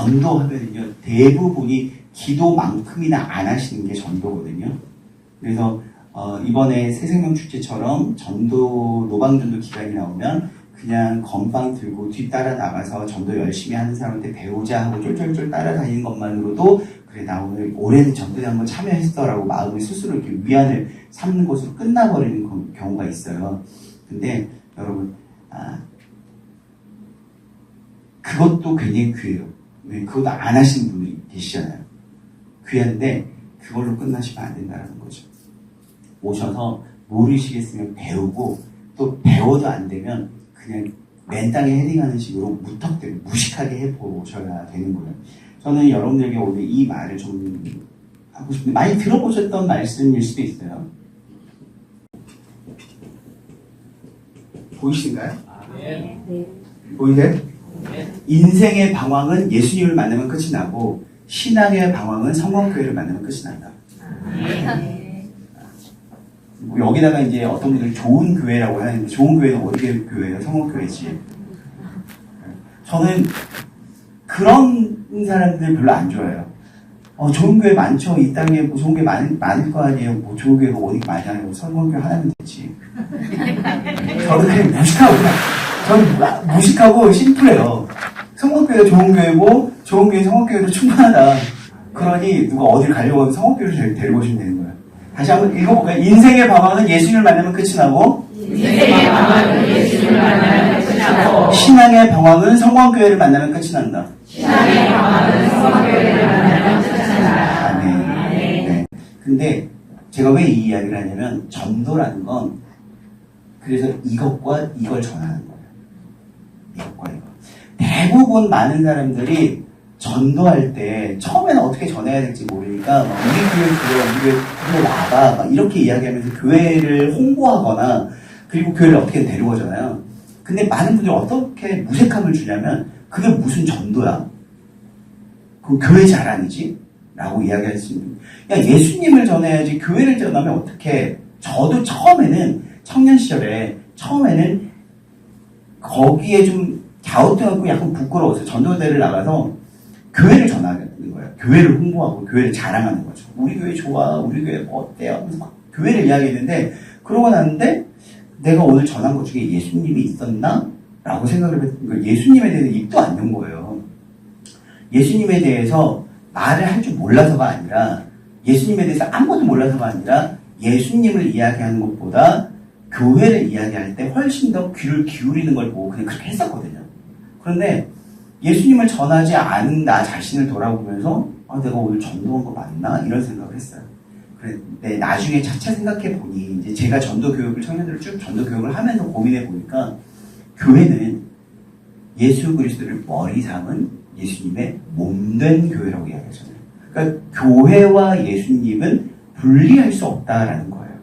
전도하면요 대부분이 기도만큼이나 안 하시는 게 전도거든요. 그래서 이번에 새생명축제처럼 전도 노방전도 기간이 나오면 그냥 건방 들고 뒤따라 나가서 전도 열심히 하는 사람한테 배우자 하고 쫄쫄쫄 따라다니는 것만으로도 그래 나 올해는 전도에 한번 참여했어라고 마음을 스스로 이렇게 위안을 삼는 것으로 끝나버리는 경우가 있어요. 근데 여러분 그것도 굉장히 귀해요. 왜? 그것도 안 하시는 분들이 계시잖아요. 귀한데 그걸로 끝나시면 안 된다는 거죠. 오셔서 모르시겠으면 배우고 또 배워도 안 되면 그냥 맨 땅에 헤딩하는 식으로 무턱대고 무식하게 해보셔야 되는 거예요. 저는 여러분들에게 오늘 이 말을 좀 하고 싶은데 많이 들어보셨던 말씀일 수도 있어요. 보이신가요? 네. 보이세요? 네. 인생의 방황은 예수님을 만나면 끝이 나고 신앙의 방황은 성공교회를 만나면 끝이 난다. 여기다가 이제 어떤 분들이 좋은 교회라고 하는데 좋은 교회는 어디 교회예요? 성공교회지. 저는 그런 사람들 별로 안 좋아해요. 좋은 교회 많죠. 이 땅에 뭐 좋은 교회 많을 거 아니에요. 뭐 좋은 교회가 어디 많이 하냐고 성공교회 하나면 되지. 저는 그냥 저는 무식하고 심플해요. 성공교회가 좋은 교회고 좋은 교회 성공교회도 충분하다. 그러니 누가 어딜 가려고 하면 성공교회를 데리고 오시면 되는 거예요. 다시 한번 읽어볼까요? 인생의 방황은 예수님을 만나면 끝이 나고 인생의 방황은 예수님을 만나면 끝이 나고 신앙의 방황은 성공교회를 만나면 끝이 난다. 신앙의 방황은 성공교회를 만나면 끝이 난다. 네. 근데 제가 왜 이 이야기를 하냐면 전도라는 건 그래서 이것과 이걸 전하는 거예요. 이것과 이거. 대부분 많은 사람들이 전도할 때 처음에는 어떻게 전해야 될지 모르니까 막 우리 교회 와봐 막 이렇게 이야기하면서 교회를 홍보하거나 그리고 교회를 어떻게 데려오잖아요. 근데 많은 분들이 어떻게 무색함을 주냐면 그게 무슨 전도야? 그 교회 자랑이지? 라고 이야기할 수 있는. 야 예수님을 전해야지 교회를 전하면 어떡해. 저도 처음에는 청년 시절에 처음에는 거기에 좀 갸우뚱하고 약간 부끄러워서 전도대를 나가서 교회를 전하는 거예요. 교회를 홍보하고 교회를 자랑하는 거죠. 우리 교회 좋아, 우리 교회 뭐 어때요? 하면서 막 교회를 이야기했는데 그러고 났는데 내가 오늘 전한 것 중에 예수님이 있었나? 라고 생각을 했는데 예수님에 대해서 입도 안 연 거예요. 예수님에 대해서 말을 할 줄 몰라서가 아니라 예수님에 대해서 아무것도 몰라서가 아니라 예수님을 이야기하는 것보다 교회를 이야기할 때 훨씬 더 귀를 기울이는 걸 보고 그냥 그렇게 했었거든요. 그런데 예수님을 전하지 않은 나 자신을 돌아보면서 내가 오늘 전도한 거 맞나? 이런 생각을 했어요. 그런데 나중에 차차 생각해 보니 이제 제가 전도 교육을 청년들을 쭉 전도 교육을 하면서 고민해 보니까 교회는 예수 그리스도를 머리 삼은 예수님의 몸된 교회라고 이야기하잖아요. 그러니까 교회와 예수님은 분리할 수 없다라는 거예요.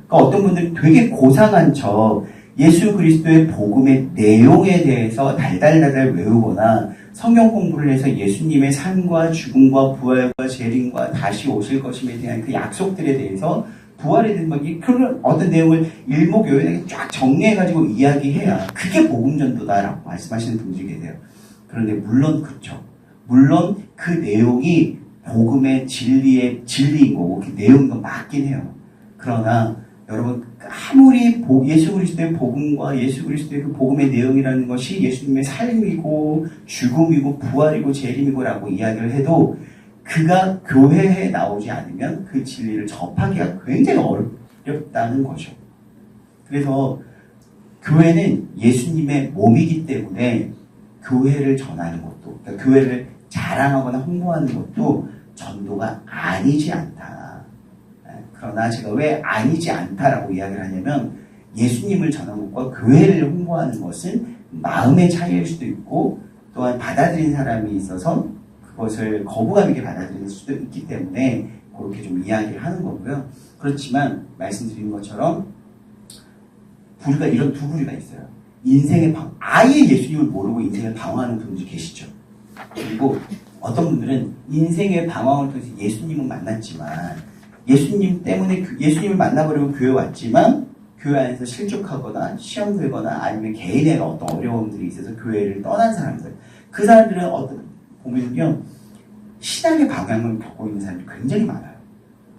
그러니까 어떤 분들은 되게 고상한 척 예수 그리스도의 복음의 내용에 대해서 달달달달 외우거나 성경 공부를 해서 예수님의 삶과 죽음과 부활과 재림과 다시 오실 것임에 대한 그 약속들에 대해서 부활에 대한 그런 어떤 내용을 일목요연하게 쫙 정리해가지고 이야기해야 그게 복음전도다라고 말씀하시는 분들이 계세요. 그런데 물론 그렇죠. 물론 그 내용이 복음의 진리인 거고 그 내용도 맞긴 해요. 그러나 여러분 아무리 예수 그리스도의 복음과 예수 그리스도의 그 복음의 내용이라는 것이 예수님의 삶이고 죽음이고 부활이고 재림이고 라고 이야기를 해도 그가 교회에 나오지 않으면 그 진리를 접하기가 굉장히 어렵다는 거죠. 그래서 교회는 예수님의 몸이기 때문에 교회를 전하는 것도 그러니까 교회를 자랑하거나 홍보하는 것도 전도가 아니지 않다. 그러나 제가 왜 아니지 않다라고 이야기를 하냐면 예수님을 전하는 것과 교회를 홍보하는 것은 마음의 차이일 수도 있고 또한 받아들인 사람이 있어서 그것을 거부감 있게 받아들일 수도 있기 때문에 그렇게 좀 이야기를 하는 거고요. 그렇지만 말씀드린 것처럼 부류가 이런 두 부류가 있어요. 인생의 아예 예수님을 모르고 인생을 방황하는 분들이 계시죠. 그리고 어떤 분들은 인생의 방황을 통해서 예수님은 만났지만 예수님 때문에 예수님을 만나버리고 교회 왔지만 교회 안에서 실족하거나 시험 들거나 아니면 개인의 어떤 어려움들이 있어서 교회를 떠난 사람들 그 사람들은 보면요, 신앙의 방향을 겪고 있는 사람이 굉장히 많아요.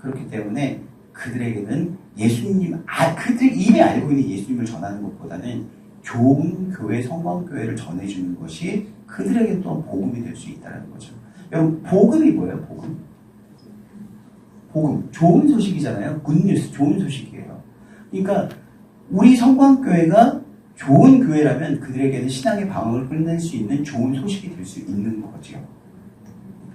그렇기 때문에 그들에게는 예수님, 그들 이미 알고 있는 예수님을 전하는 것보다는 좋은 교회, 성광교회를 전해주는 것이 그들에게 또 복음이 될 수 있다는 거죠. 여러분, 복음이 뭐예요? 복음. 좋은 소식이잖아요. 굿뉴스, 좋은 소식이에요. 그러니까 우리 성광교회가 좋은 교회라면 그들에게는 신앙의 방황을 끝낼 수 있는 좋은 소식이 될 수 있는 거죠.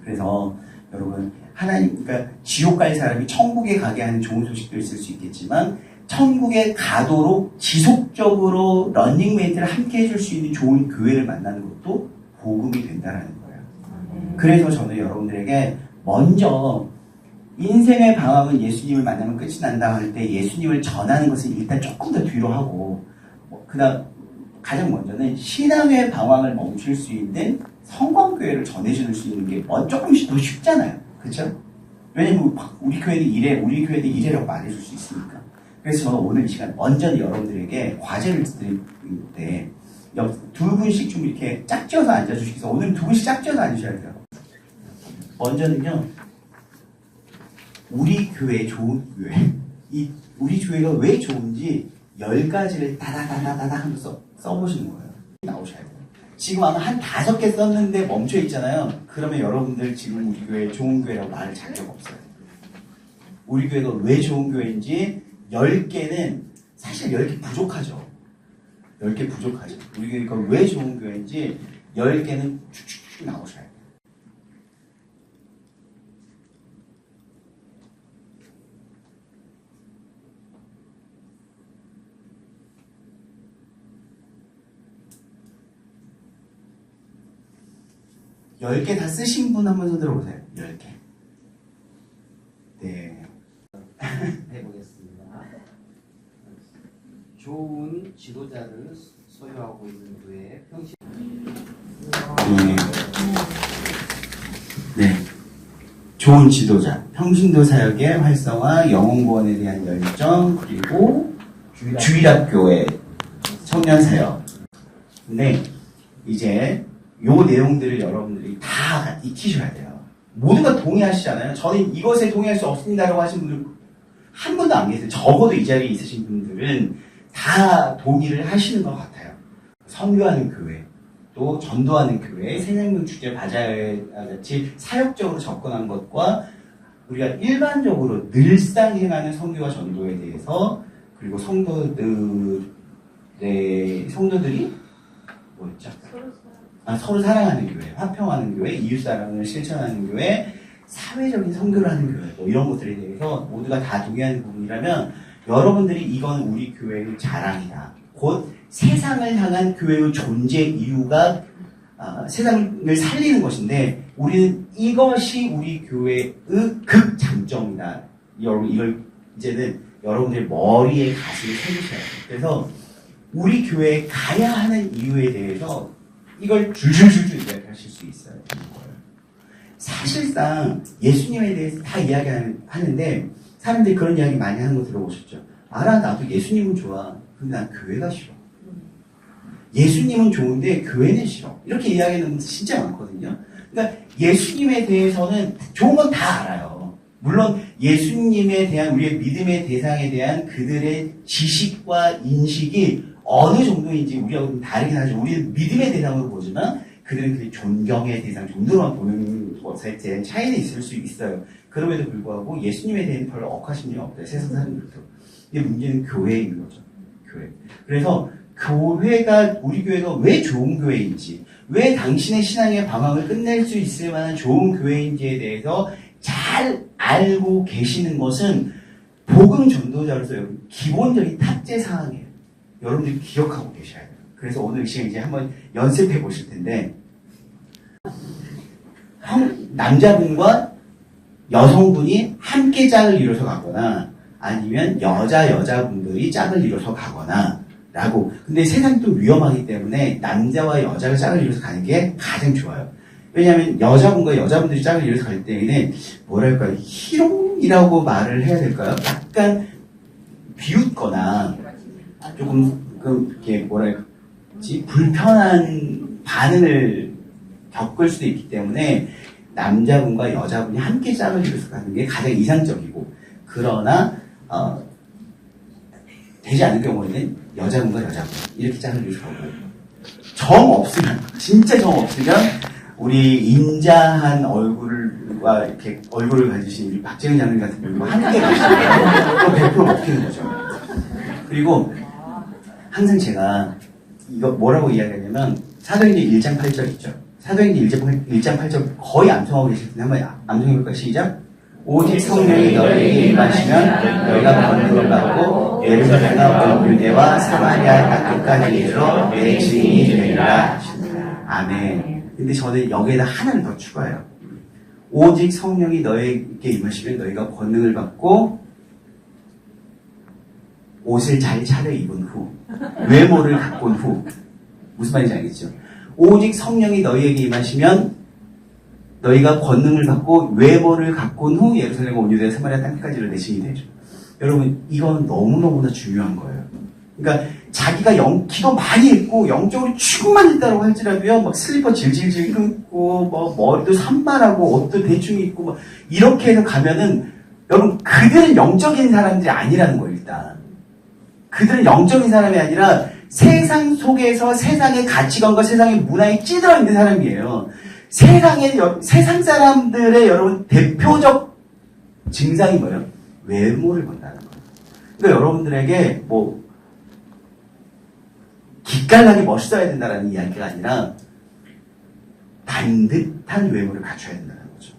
그래서 여러분, 하나님, 그러니까 지옥 갈 사람이 천국에 가게 하는 좋은 소식도 있을 수 있겠지만 천국에 가도록 지속적으로 런닝메이트를 함께 해줄 수 있는 좋은 교회를 만나는 것도 복음이 된다는 거예요. 그래서 저는 여러분들에게 먼저 인생의 방황은 예수님을 만나면 끝이 난다 할 때 예수님을 전하는 것은 일단 조금 더 뒤로 하고, 그다음 가장 먼저는 신앙의 방황을 멈출 수 있는 성광교회를 전해줄 수 있는 게 조금씩 더 쉽잖아요. 그렇죠? 왜냐면 우리 교회는 이래라고 말해줄 수 있으니까. 그래서 저는 오늘 이 시간 먼저 여러분들에게 과제를 드릴 때 두 분씩 좀 이렇게 짝지어서 앉아주시겠어요? 오늘은 두 분씩 짝지어서 앉으셔야 돼요. 먼저는요, 우리 교회 좋은 교회, 우리 교회가 왜 좋은지 10가지를 다다다다다 하면서 써보시는 거예요. 나오셔야 돼요. 지금 아마 한 5개 썼는데 멈춰 있잖아요. 그러면 여러분들 지금 우리 교회 좋은 교회라고 말할 자격 없어요. 우리 교회가 왜 좋은 교회인지 10개는 사실 10개 부족하죠. 10개 부족하죠. 우리 교회가 왜 좋은 교회인지 10개는 쭉쭉 나오셔야 돼요. 열 개 다 쓰신 분 한번 손 들어보세요. 10개. 네. 해보겠습니다. 좋은 지도자를 소유하고 있는 교회 평신. 네. 좋은 지도자, 평신도 사역의 활성화, 영혼구원에 대한 열정, 그리고 주일학교의 청년 사역. 근데 이제 요 내용들을 여러분들이 다 익히셔야 돼요. 모두가 동의하시잖아요. 저는 이것에 동의할 수 없습니다라고 하신 분들 한 분도 안 계세요. 적어도 이 자리에 있으신 분들은 다 동의를 하시는 것 같아요. 선교하는 교회, 또 전도하는 교회, 새생명 축제 바자회 같이 사역적으로 접근한 것과 우리가 일반적으로 늘상 행하는 선교와 전도에 대해서, 그리고 성도들이 뭐였죠? 서로 사랑하는 교회, 화평하는 교회, 이웃사랑을 실천하는 교회, 사회적인 선교를 하는 교회, 뭐 이런 것들에 대해서 모두가 다 동의하는 부분이라면 여러분들이 이건 우리 교회의 자랑이다. 곧 세상을 향한 교회의 존재 이유가 세상을 살리는 것인데 우리는 이것이 우리 교회의 극장점이다. 여러분 이걸 이제는 여러분들의 머리에 가슴에 새기셔야 돼요. 그래서 우리 교회에 가야 하는 이유에 대해서 이걸 줄줄줄줄 이야기하실 수 있어야 되는 거예요. 사실상 예수님에 대해서 다 이야기하는데 사람들이 그런 이야기 많이 하는 거 들어보셨죠? 알아, 나도 예수님은 좋아. 근데 난 교회가 싫어. 예수님은 좋은데 교회는 싫어. 이렇게 이야기하는 분들 진짜 많거든요. 그러니까 예수님에 대해서는 좋은 건 다 알아요. 물론 예수님에 대한 우리의 믿음의 대상에 대한 그들의 지식과 인식이 어느 정도인지 우리하고는 다르긴 하죠. 우리는 믿음의 대상으로 보지만 그들은 그 존경의 대상 정도로만 보는 것에 대한 차이는 있을 수 있어요. 그럼에도 불구하고 예수님에 대한 별로 억하심이 없대요. 세상 사람들도. 근데 문제는 교회인 거죠. 교회. 그래서 우리 교회가 왜 좋은 교회인지, 왜 당신의 신앙의 방황을 끝낼 수 있을 만한 좋은 교회인지에 대해서 잘 알고 계시는 것은 복음 전도자로서 기본적인 탑재 사항이에요. 여러분들이 기억하고 계셔야 돼요. 그래서 오늘 이 시간 이제 한번 연습해 보실 텐데, 남자분과 여성분이 함께 짝을 이뤄서 가거나, 아니면 여자분들이 짝을 이뤄서 가거나, 라고. 근데 세상이 또 위험하기 때문에 남자와 여자가 짝을 이뤄서 가는 게 가장 좋아요. 왜냐하면 여자분과 여자분들이 짝을 이뤄서 갈 때에는, 뭐랄까요, 희롱이라고 말을 해야 될까요? 약간 비웃거나, 조금 이렇게 불편한 반응을 겪을 수도 있기 때문에 남자분과 여자분이 함께 짝을 이뤄서 가는 게 가장 이상적이고, 그러나 되지 않을 경우에는 여자분과 여자분 이렇게 짝을 이루고, 정 없으면, 진짜 정 없으면 우리 인자한 얼굴과 이렇게 얼굴을 가지신 우리 박재현 장님 같은 경우 함께 가시면 또 100% 먹히는 거죠. 그리고 항상 제가 이거 뭐라고 이야기하냐면, 사도행전 1장 8절 있죠. 사도행전 1장 8절 거의 암송하고 계실 텐데 한번 암송해볼까요? 시작. 오직 성령이 너희에게 임하시면 너희가 권능을 받고 예루살렘과 온 유대와 사마리아 땅끝까지 이르러 내 증인이 되리라. 아멘. 근데 저는 여기에다 하나를 더 추가해요. 오직 성령이 너희에게 임하시면 너희가 권능을 받고 옷을 잘 차려입은 후, 외모를 가꾼 후. 무슨 말인지 알겠죠? 오직 성령이 너희에게 임하시면 너희가 권능을 받고 외모를 가꾼 후 예루살렘과 온 유대와 사마리아 땅까지를 내 증인이 되죠. 여러분, 이건 너무너무나 중요한 거예요. 그러니까 자기가 기도 많이 했고 영적으로 충만했다고 할지라도요, 막 슬리퍼 질질질 끊고, 뭐 머리도 산만하고 옷도 대충 입고, 막 이렇게 해서 가면은, 여러분, 그들은 영적인 사람들이 아니라는 거예요. 일단 그들은 영적인 사람이 아니라 세상 속에서 세상의 가치관과 세상의 문화에 찌들어 있는 사람이에요. 세상 사람들의 여러분 대표적 증상이 뭐예요? 외모를 본다는 거예요. 그러니까 여러분들에게 뭐 기깔나게 멋있어야 된다는 이야기가 아니라 반듯한 외모를 갖춰야 된다는 거죠.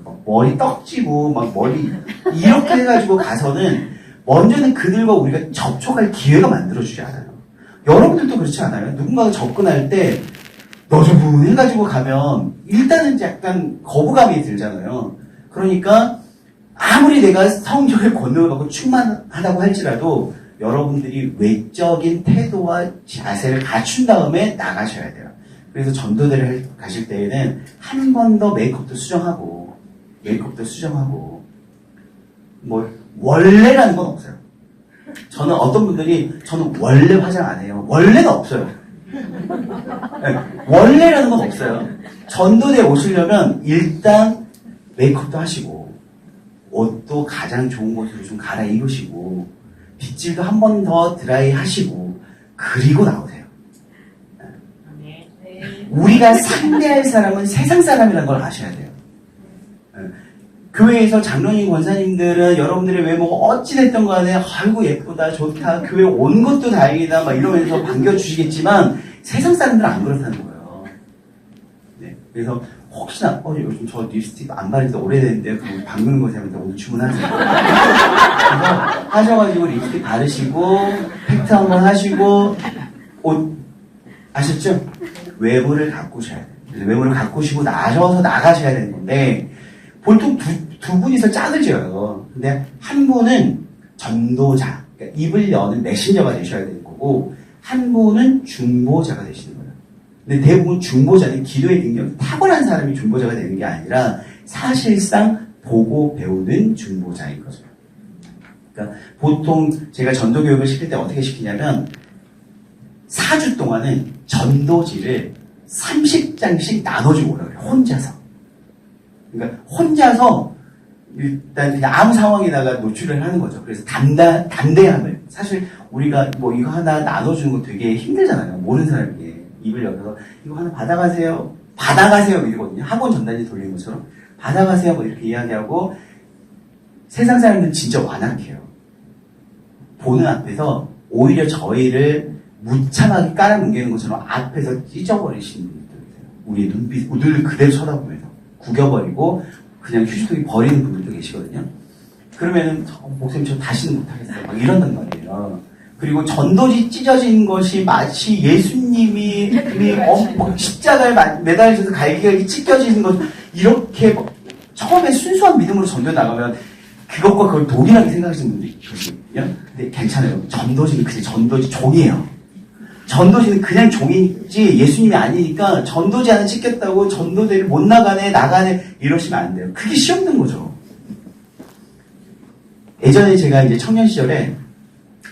막 머리 떡지고 막 머리 이렇게 해가지고 가서는 먼저는 그들과 우리가 접촉할 기회가 만들어주지 않아요. 여러분들도 그렇지 않아요? 누군가가 접근할 때 너저분 해가지고 가면 일단은 약간 거부감이 들잖아요. 그러니까 아무리 내가 성령의 권능을 받고 충만하다고 할지라도 여러분들이 외적인 태도와 자세를 갖춘 다음에 나가셔야 돼요. 그래서 전도대를 가실 때에는 한 번 더 메이크업도 수정하고 뭐 원래라는 건 없어요. 저는 어떤 분들이 저는 원래 화장 안 해요. 원래는 없어요. 네, 원래라는 건 없어요. 전도대에 오시려면 일단 메이크업도 하시고 옷도 가장 좋은 곳으로 좀 갈아입으시고 빗질도 한 번 더 드라이 하시고 그리고 나오세요. 우리가 상대할 사람은 세상 사람이라는 걸 아셔야 돼요. 교회에서 장로님, 권사님들은 여러분들의 외모가 어찌됐든 간에 아이고 예쁘다, 좋다, 교회 온 것도 다행이다 막 이러면서 반겨주시겠지만 세상 사람들은 안 그렇다는 거예요. 네, 그래서 혹시나 요즘 저 립스틱 안 바른 지 오래됐는데 그럼 바르는 거 생각하는데 오늘 주문하세요. 그래서 하셔가지고 립스틱 바르시고 팩트 한번 하시고 옷 아셨죠? 외모를 가꾸셔야 돼요. 그래서 외모를 가꾸시고 나셔서 나가셔야 되는 건데 보통 두 분이서 짝을 지어요. 근데 한 분은 전도자, 그러니까 입을 여는 메신저가 되셔야 되는 거고 한 분은 중보자가 되시는 거예요. 근데 대부분 중보자는 기도의 능력이 탁월한 사람이 중보자가 되는 게 아니라 사실상 보고 배우는 중보자인 거죠. 그러니까 보통 제가 전도교육을 시킬 때 어떻게 시키냐면 4주 동안은 전도지를 30장씩 나눠주고 오라고 해요. 혼자서. 그러니까 혼자서 일단 그냥 아무 상황에다가 노출을 하는 거죠. 그래서 담대함을. 사실 우리가 뭐 이거 하나 나눠주는 거 되게 힘들잖아요. 모르는 사람에게 입을 열어서 이거 하나 받아가세요. 받아가세요 이러거든요. 학원 전단지 돌리는 것처럼 받아가세요 뭐 이렇게 이야기하고 세상 사람들은 진짜 완악해요. 보는 앞에서 오히려 저희를 무참하게 깔아뭉개는 것처럼 앞에서 찢어버리시는 분들도 계세요. 우리의 눈을 그대로 쳐다보면서 구겨버리고 그냥 휴지통에 버리는 분들도 계시거든요. 그러면은 목사님 저 다시는 못하겠어요. 막 이런단 말이에요. 그리고 전도지 찢어진 것이 마치 예수님이 십자가에 매달려서 갈기갈기 찢겨지는 것 이렇게 처음에 순수한 믿음으로 전도에 나가면 그것과 그걸 동일하게 생각하시는 분들이 계시거든요. 근데 괜찮아요. 전도지는 그냥 전도지 종이에요. 전도지는 그냥 종이지 예수님이 아니니까 전도지 하나 찍겠다고 전도대를 못 나가네 이러시면 안 돼요. 그게 시험된 거죠. 예전에 제가 이제 청년 시절에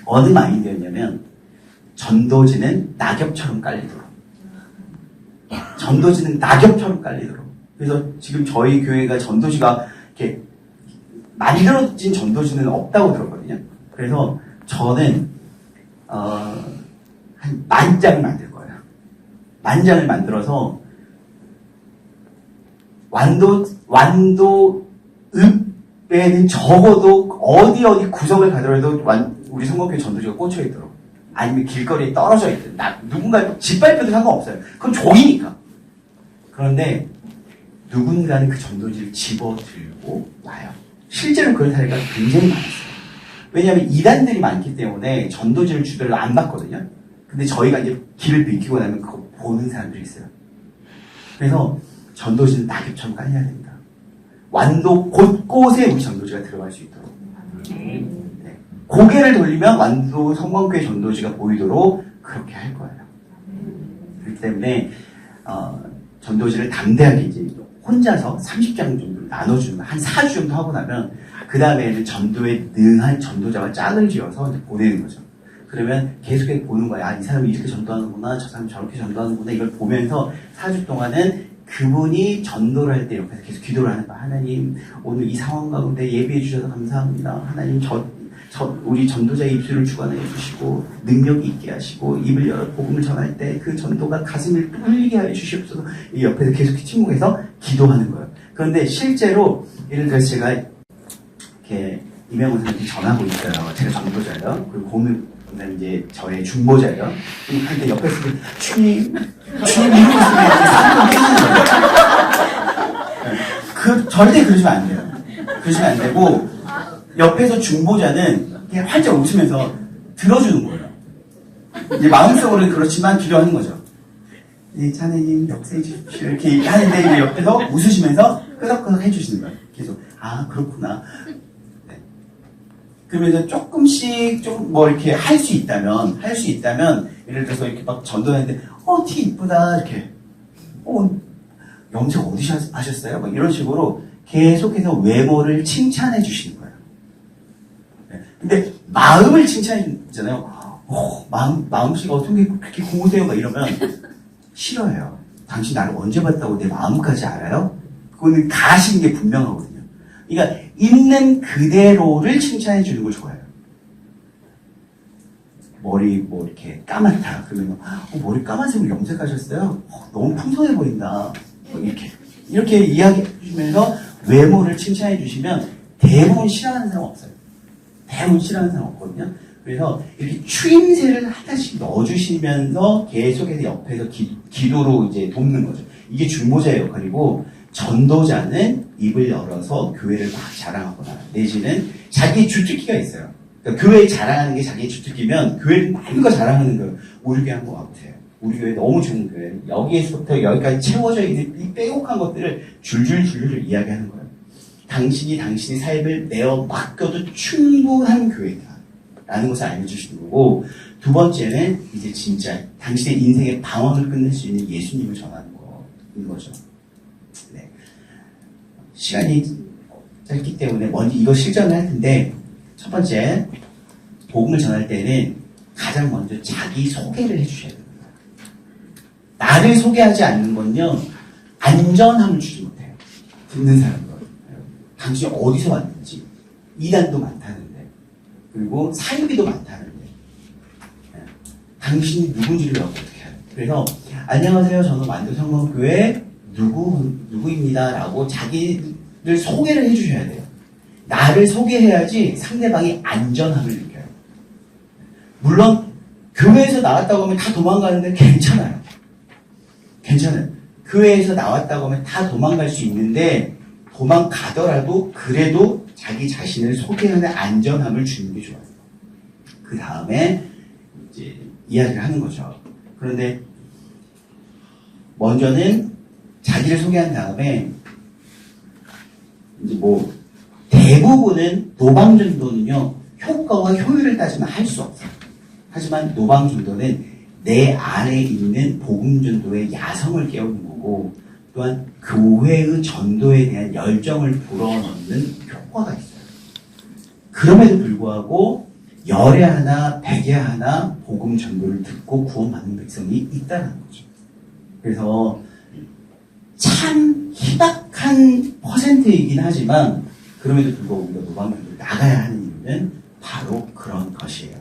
어느 마인드였냐면 전도지는 낙엽처럼 깔리도록 전도지는 낙엽처럼 깔리도록. 그래서 지금 저희 교회가 전도지가 이렇게 만들어진 전도지는 없다고 들었거든요. 그래서 저는 한 10,000장을 만들 거예요. 10,000장을 만들어서 완도읍에는 적어도 어디 구석을 가더라도 우리 성공교회 전도지가 꽂혀 있도록, 아니면 길거리에 떨어져 있든, 누군가 짓밟혀도 상관없어요. 그건 종이니까. 그런데 누군가는 그 전도지를 집어들고 와요. 실제로 그런 사례가 굉장히 많았어요. 왜냐하면 이단들이 많기 때문에 전도지를 주별로 안 받거든요. 근데 저희가 이제 길을 비키고 나면 그거 보는 사람들이 있어요. 그래서 전도지는 낙엽처럼 깔려야 됩니다. 완도 곳곳에 우리 전도지가 들어갈 수 있도록. 네. 고개를 돌리면 완도 성광교회 전도지가 보이도록 그렇게 할 거예요. 그렇기 때문에 전도지를 담대하게 이제 혼자서 30장 정도 나눠주면 한 4주 정도 하고 나면 그 다음에는 전도에 능한 전도자가 짝을 지어서 이제 보내는 거죠. 그러면 계속해서 보는 거야. 아, 이 사람이 이렇게 전도하는구나, 저 사람이 저렇게 전도하는구나. 이걸 보면서 4주 동안은 그분이 전도를 할 때 옆에서 계속 기도를 하는 거야. 하나님, 오늘 이 상황 가운데 예비해 주셔서 감사합니다. 하나님, 우리 전도자의 입술을 주관해 주시고 능력이 있게 하시고 입을 열어 복음을 전할 때 그 전도가 가슴을 뚫리게 하여 주시옵소서. 이 옆에서 계속 침묵해서 기도하는 거예요. 그런데 실제로 예를 들어서 제가 이렇게 이명훈 선생님께 전하고 있어요. 제가 전도자예요. 그리고 고민은 이제 저의 중보자예요. 그런데 옆에서 주님 이러고 있으면 사람이 깨지는 거예요. 절대 그러시면 안 돼요. 그러시면 안 되고, 옆에서 중보자는 그냥 활짝 웃으면서 들어주는 거예요. 이제 마음속으로는 그렇지만 기도하는 거죠. 네, 자네님 역사해 주십시오. 이렇게 하는데 이제 옆에서 웃으시면서 끄덕끄덕 해주시는 거예요. 계속 아 그렇구나. 네. 그러면서 조금씩 좀 뭐 이렇게 할 수 있다면 예를 들어서 이렇게 막 전도하는데 티 이쁘다 이렇게 염색 어디서 하셨어요? 막 이런 식으로 계속해서 외모를 칭찬해 주시는 거예요. 근데 마음을 칭찬해주잖아요. 마음씨가 어떻게 그렇게 고우세요? 막 이러면 싫어해요. 당신 나를 언제 봤다고 내 마음까지 알아요? 그거는 가시는 게 분명하거든요. 그러니까 있는 그대로를 칭찬해주는 걸 좋아해요. 머리 뭐 이렇게 까맣다. 그러면 머리 까만색으로 염색하셨어요? 너무 풍성해 보인다. 이렇게 이야기해주면서 외모를 칭찬해주시면 대부분 싫어하는 사람 없어요. 대부분 싫어하는 사람 없거든요. 그래서 이렇게 추임새를 하나씩 넣어주시면서 계속해서 옆에서 기도로 이제 돕는 거죠. 이게 중보자의 역할이고, 전도자는 입을 열어서 교회를 막 자랑하거나, 내지는 자기 주특기가 있어요. 그러니까 교회에 자랑하는 게 자기의 주특기면 교회를 많은 거 자랑하는 거예요. 우리 교회 한번 와보세요. 우리 교회 너무 좋은 교회. 여기에서부터 여기까지 채워져 있는 이 빼곡한 것들을 줄줄 이야기하는 거예요. 당신이 당신의 삶을 내어 맡겨도 충분한 교회다 라는 것을 알려주시는 거고, 두 번째는 이제 진짜 당신의 인생의 방황을 끝낼 수 있는 예수님을 전하는 거인 거죠. 네. 시간이 짧기 때문에 먼저 이거 실전을 할 텐데, 첫 번째 복음을 전할 때는 가장 먼저 자기 소개를 해주셔야 됩니다. 나를 소개하지 않는 건요 안전함을 주지 못해요. 듣는 사람들. 당신이 어디서 왔는지, 이단도 많다는데, 그리고 사유비도 많다는데, 당신이 누군지를 어떻게 해요? 그래서 안녕하세요, 저는 만두성공교회 누구입니다 라고 자기를 소개를 해주셔야 돼요. 나를 소개해야지 상대방이 안전함을 느껴요. 물론 교회에서 나왔다고 하면 다 도망가는데 괜찮아요. 교회에서 나왔다고 하면 다 도망갈 수 있는데, 도망가더라도 그래도 자기 자신을 소개하는 안전함을 주는 게 좋아요. 그 다음에 이제 이야기를 하는 거죠. 그런데 먼저는 자기를 소개한 다음에 이제 뭐 대부분은 노방전도는요 효과와 효율을 따지면 할 수 없어요. 하지만 노방전도는 내 안에 있는 복음전도의 야성을 깨우는 거고, 또한 교회의 전도에 대한 열정을 불어넣는 효과가 있어요. 그럼에도 불구하고 열에 하나 백에 하나 복음 전도를 듣고 구원받는 백성이 있다는 거죠. 그래서 참 희박한 퍼센트이긴 하지만 그럼에도 불구하고 우리가 노방교를 나가야 하는 이유는 바로 그런 것이에요.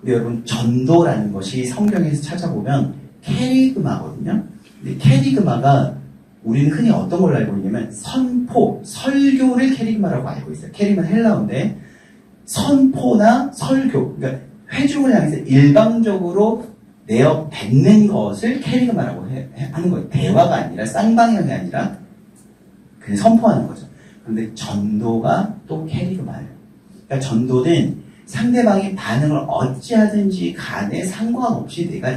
근데 여러분 전도라는 것이 성경에서 찾아보면 캐리그마거든요. 근데 캐리그마가 우리는 흔히 어떤 걸로 알고 있냐면 선포, 설교를 캐리그마라고 알고 있어요. 캐리그마는 헬라어인데 선포나 설교, 그러니까 회중을 향해서 일방적으로 내어 뱉는 것을 캐리그마라고 하는 거예요. 대화가 아니라 쌍방향이 아니라 그냥 선포하는 거죠. 그런데 전도가 또 캐리그마예요. 그러니까 전도는 상대방이 반응을 어찌하든지 간에 상관없이 내가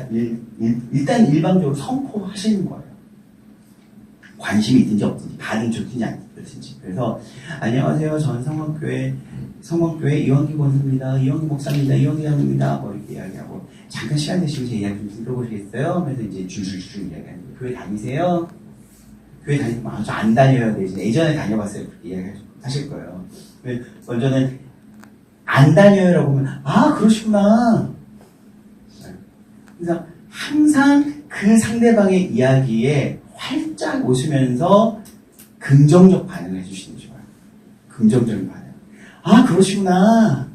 일단 일방적으로 선포하시는 거예요. 관심이 있든지 없든지 반응 좋든지 안 좋든지. 그래서 안녕하세요. 저는 성원교회 이원기 권사입니다. 이원기 목사입니다. 이원기 장로입니다. 뭐 이렇게 이야기하고 잠깐 시간 되시면 제 이야기 좀 들어보시겠어요? 하면서 이제 줄줄줄 이야기하는 거예요. 교회 다니세요? 교회 다니면 저 안 다녀요. 네, 예전에 다녀봤어요. 그렇게 이야기하실 거예요. 먼저는 안 다녀요라고 하면 그러시구나. 그래서 항상 그 상대방의 이야기에 활짝 웃으면서 긍정적 반응을 해주시는 게 좋아요. 긍정적인 반응. 그러시구나.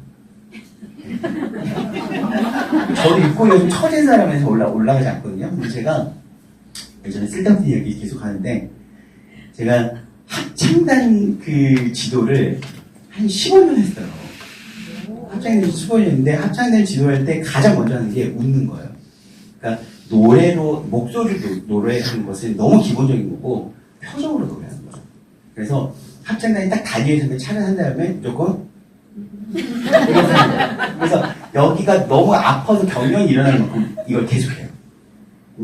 저도 입고기가 좀 처진 사람에서 올라가지 않거든요. 근데 제가 예전에 쓸데없는 이야기 계속 하는데 제가 합창단 그 지도를 한 15년 했어요. 합창단 15년인데 합창단 지도할 때 가장 먼저 하는 게 웃는 거예요. 그러니까 노래로 목소리로 노래하는 것은 너무 기본적인 거고 표정으로 노래하는 거예요. 그래서 합창단이 딱 다니엘선배 차를 한 다음에 무조건 그래서 여기가 너무 아파서 경련이 일어나는 만큼 이걸 계속해요.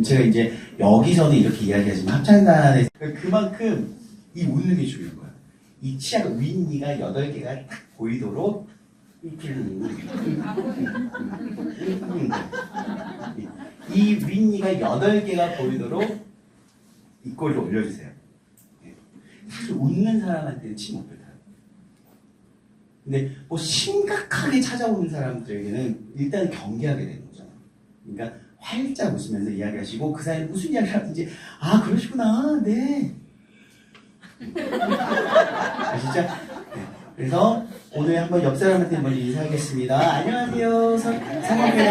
제가 이제 여기서는 이렇게 이야기하지만 합창단에서 그만큼 이 웃는 게 중요한 거예요. 이 치아 윗니가 8개가 딱 보이도록 이렇게 이 윗니가 8개가 보이도록 입꼬리를 올려주세요. 사실 웃는 사람한테는 침 못 뱉어요. 근데 뭐 심각하게 찾아오는 사람들에게는 일단 경계하게 되는 거잖아요. 그러니까 활짝 웃으면서 이야기하시고 그 사람이 무슨 이야기를 하든지 그러시구나. 네. 아시죠? 네. 그래서 오늘 한번 옆 사람한테 먼저 인사하겠습니다. 안녕하세요. 성원교회.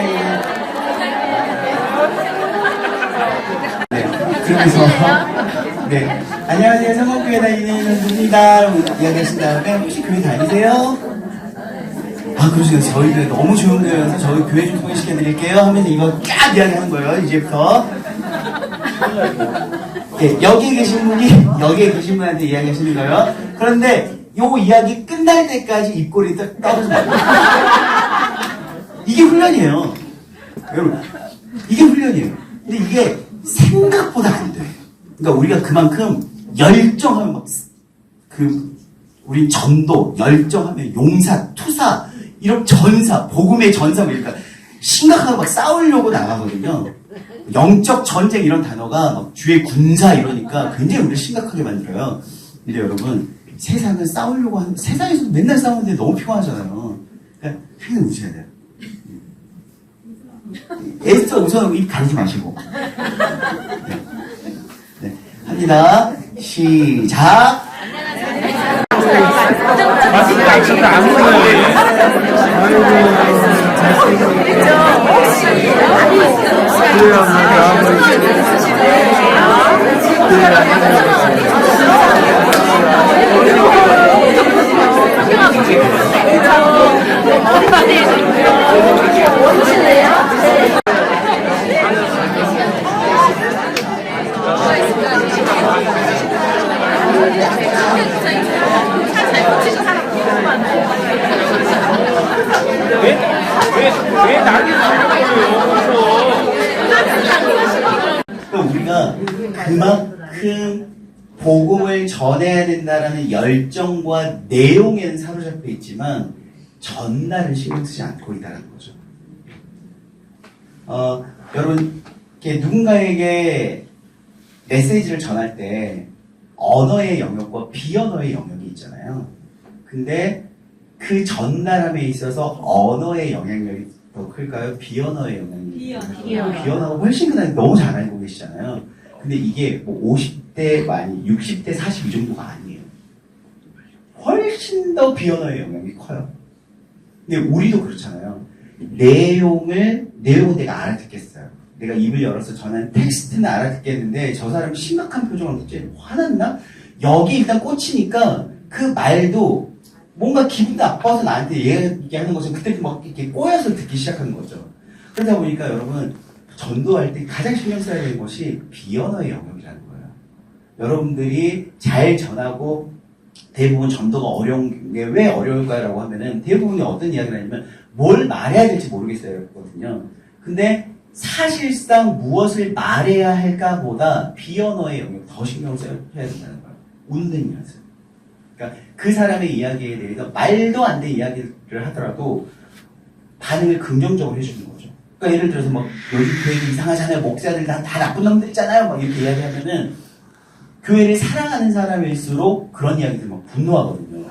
네. 그러면서 네. 안녕하세요. 성원교회 다니는 분입니다. 이야기하신 다음에 혹시 교회 다니세요? 그러시네요. 저희들 너무 좋은 교회여서 저희 교회 좀 소개시켜드릴게요 하면서 이거 쫙 이야기하는 거예요. 이제부터. 네, 여기에 계신 분한테 이야기하시는 거예요. 그런데 요 이야기 끝날 때까지 입꼬리 떨어지면 이게 훈련이에요. 여러분, 이게 훈련이에요. 근데 이게 생각보다 안 돼요. 그러니까 우리가 그만큼 열정하면 우리 전도, 열정하면 용사, 투사, 이런 전사, 복음의 전사, 그러니까 심각하게 막 싸우려고 나가거든요. 영적 전쟁 이런 단어가 막 뒤에 군사 이러니까 굉장히 우리를 심각하게 만들어요. 근데 여러분, 세상은 싸우려고 하는, 세상에서도 맨날 싸우는데 너무 피곤하잖아요. 그러니까 항상 웃어야 돼요. 애써 웃어놓고 입 가리지 마시고. 네. 네. 합니다. 시작! 왜 나를 우리가 그만큼 복음을 전해야 된다라는 열정과 내용에는 사로잡혀 있지만 전달을 신경 쓰지 않고 있다는 거죠. 여러분, 이렇게 누군가에게 메시지를 전할 때 언어의 영역과 비언어의 영역이 있잖아요. 근데 그 전달함에 있어서 언어의 영향력이 더 클까요? 비언어의 영향력이? 비언어가 훨씬 크다니 너무 잘 알고 계시잖아요. 근데 이게 뭐 50대, 아니 60대, 40 이 정도가 아니에요. 훨씬 더 비언어의 영향이 커요. 근데 우리도 그렇잖아요. 내용을 내가 알아듣겠어요. 내가 입을 열어서 전한 텍스트는 알아듣겠는데 저 사람이 심각한 표정을 듣지 화났나? 여기 일단 꽂히니까 그 말도 뭔가 기분 나빠서 나한테 얘기하는 것처럼 그때 막 이렇게 꼬여서 듣기 시작하는 거죠. 그러다 보니까 여러분 전도할 때 가장 신경 써야 되는 것이 비언어의 영역이라는 거예요. 여러분들이 잘 전하고 대부분 전도가 어려운 게 왜 어려울까라고 하면은 대부분이 어떤 이야기를 하냐면 뭘 말해야 될지 모르겠어요거든요. 근데 사실상 무엇을 말해야 할까 보다 비언어의 영역 더 신경을 써야 된다는 거예요. 웃는 연습. 그러니까 그 사람의 이야기에 대해서 말도 안 되는 이야기를 하더라도 반응을 긍정적으로 해주는 거죠. 그러니까 예를 들어서 막 요즘 교회는 이상하잖아요. 목사들 다 나쁜 놈들이잖아요. 막 이렇게 이야기하면은 교회를 사랑하는 사람일수록 그런 이야기들 막 분노하거든요.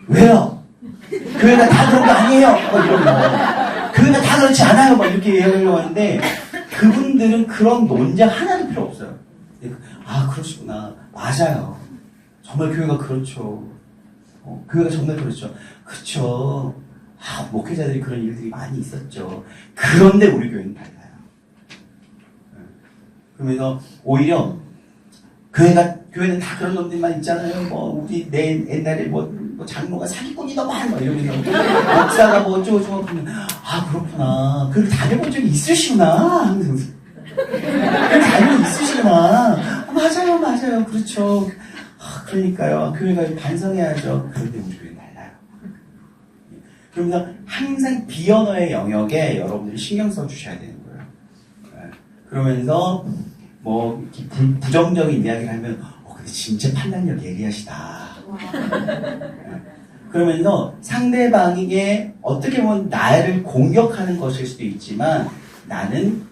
왜요? 교회가 다 그런 거 아니에요. 막 이런 거. 교회가 다 그렇지 않아요. 막 이렇게 이야기하려고 하는데 그분들은 그런 논쟁 하나도 필요 없어요. 아 그러시구나. 맞아요. 정말 교회가 그렇죠. 교회가 정말 그렇죠. 그렇죠. 아, 목회자들이 그런 일들이 많이 있었죠. 그런데 우리 교회는 달라요. 그러면서 오히려 교회는 다 그런 놈들만 있잖아요. 뭐 우리 내 옛날에 뭐 장로가 사기꾼이더만 막 이러면서 목사가 뭐 어쩌고저쩌고 그러면 아 그렇구나. 그걸 다녀본 적이 있으시구나. 하면서 그걸 다녀본 적이 있으시구나. 맞아요. 그렇죠. 그러니까요. 교회가 반성해야죠. 그런데 우리 교회는 달라요. 그러면서 항상 비언어의 영역에 여러분들이 신경 써 주셔야 되는 거예요. 그러면서 뭐 부정적인 이야기를 하면 근데 진짜 판단력 예리하시다. 그러면서 상대방에게 어떻게 보면 나를 공격하는 것일 수도 있지만 나는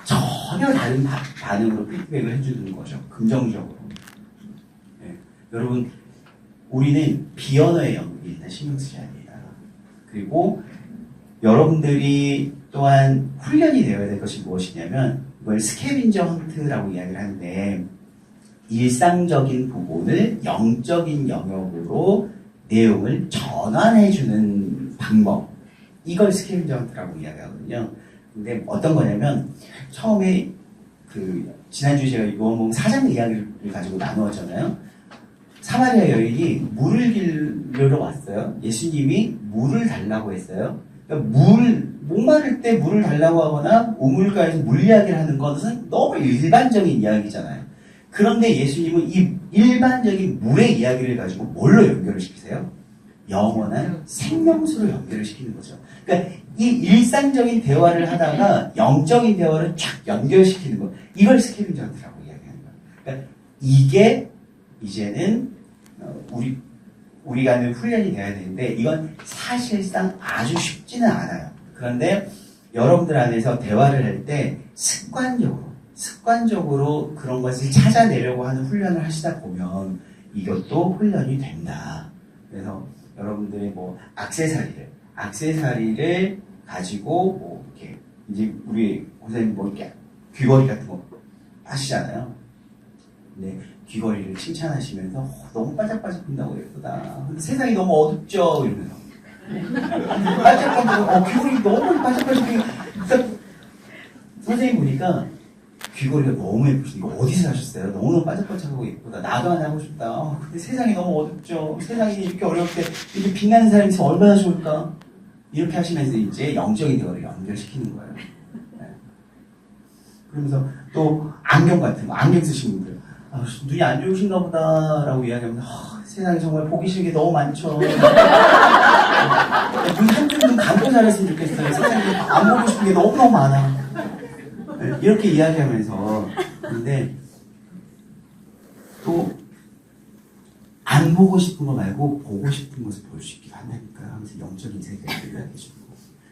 전혀 다른 반응으로 피드백을 해주는 거죠. 긍정적으로. 여러분 우리는 비언어의 영역에 일단 신경 쓰셔야 합니다. 그리고 여러분들이 또한 훈련이 되어야 될 것이 무엇이냐면 이걸 스캐빈저 헌트라고 이야기를 하는데 일상적인 부분을 영적인 영역으로 내용을 전환해주는 방법 이걸 스캐빈저 헌트라고 이야기하거든요. 근데 어떤 거냐면 처음에 지난주에 제가 요한복음 4장 이야기를 가지고 나누었잖아요. 사마리아 여인이 물을 길러 왔어요. 예수님이 물을 달라고 했어요. 그러니까 목마를 때 물을 달라고 하거나 우물가에서 물 이야기를 하는 것은 너무 일반적인 이야기잖아요. 그런데 예수님은 이 일반적인 물의 이야기를 가지고 뭘로 연결을 시키세요? 영원한 생명수로 연결을 시키는 거죠. 그러니까 이 일상적인 대화를 하다가 영적인 대화를 쫙 연결시키는 거. 이걸 스캐빈저 헌트라고 이야기하는 거예요. 그러니까 이게 이제는 우리가 하는 훈련이 돼야 되는데 이건 사실상 아주 쉽지는 않아요. 그런데 여러분들 안에서 대화를 할 때 습관적으로 그런 것을 찾아내려고 하는 훈련을 하시다 보면 이것도 훈련이 된다. 그래서 여러분들의 뭐 액세서리를 가지고 뭐 이렇게 이제 우리 선생님 뭐 이렇게 귀걸이 같은 거 하시잖아요. 근데 귀걸이를 칭찬하시면서 너무 반짝반짝한다고 예쁘다. 근데 세상이 너무 어둡죠 이러면서 반짝반짝 귀걸이 너무 반짝반짝해. 그러니까 선생님 보니까 귀걸이가 너무 예쁘시고 이거 어디서 사셨어요? 너무너무 반짝반짝하고 예쁘다. 나도 하나 하고 싶다. 근데 세상이 너무 어둡죠. 세상이 이렇게 어려울 때 이렇게 빛나는 사람이 있으면 얼마나 좋을까? 이렇게 하시면서 이제 영적인 대화를 연결시키는 거예요. 네. 그러면서 또 안경 같은 거 안경 쓰신 분들 눈이 안 좋으신가 보다 라고 이야기하면 세상에 정말 보기 싫은 게 너무 많죠. 눈 한쪽 눈 감고 살았으면 좋겠어요. 세상에 안 보고 싶은 게 너무너무 많아. 네, 이렇게 이야기하면서 근데 또 안 보고 싶은 거 말고 보고 싶은 것을 볼 수 있기도 한다니까 하면서 영적인 세계를 이야기해주고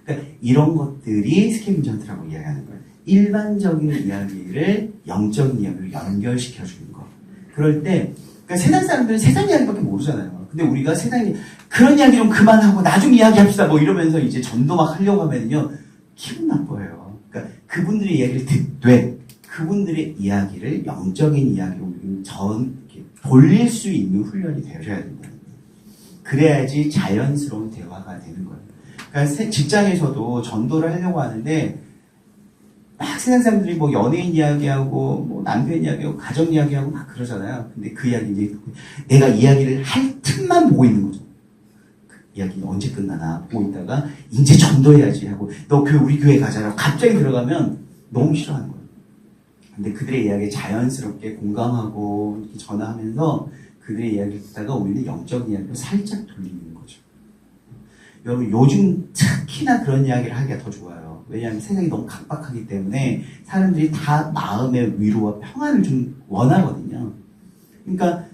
그러니까 이런 것들이 스캐빈저 헌트라고 이야기하는 거예요. 일반적인 이야기를 영적인 이야기로 연결시켜주는 거. 그럴 때 그러니까 세상 사람들은 세상 이야기밖에 모르잖아요. 근데 우리가 세상 그런 이야기 좀 그만하고 나중에 이야기합시다 뭐 이러면서 이제 전도 막 하려고 하면요 기분 나빠요. 그러니까 그분들의 이야기를 듣되 그분들의 이야기를 영적인 이야기로 이렇게 돌릴 수 있는 훈련이 되셔야 된다. 그래야지 자연스러운 대화가 되는 거예요. 그러니까 직장에서도 전도를 하려고 하는데 막 세상 사람들이 뭐 연예인 이야기하고 뭐 남편 이야기하고 가정 이야기하고 막 그러잖아요. 근데 그 이야기 이제 내가 이야기를 할 틈만 보고 있는 거죠. 그 이야기 언제 끝나나 보고 있다가 이제 전도해야지 하고 너 우리 교회 가자라고 갑자기 들어가면 너무 싫어하는 거예요. 근데 그들의 이야기에 자연스럽게 공감하고 이렇게 전화하면서 그들의 이야기를 듣다가 우리는 영적 이야기로 살짝 돌리는 거죠. 여러분 요즘 특히나 그런 이야기를 하기가 더 좋아요. 왜냐하면 세상이 너무 각박하기 때문에 사람들이 다 마음의 위로와 평안을 좀 원하거든요. 그러니까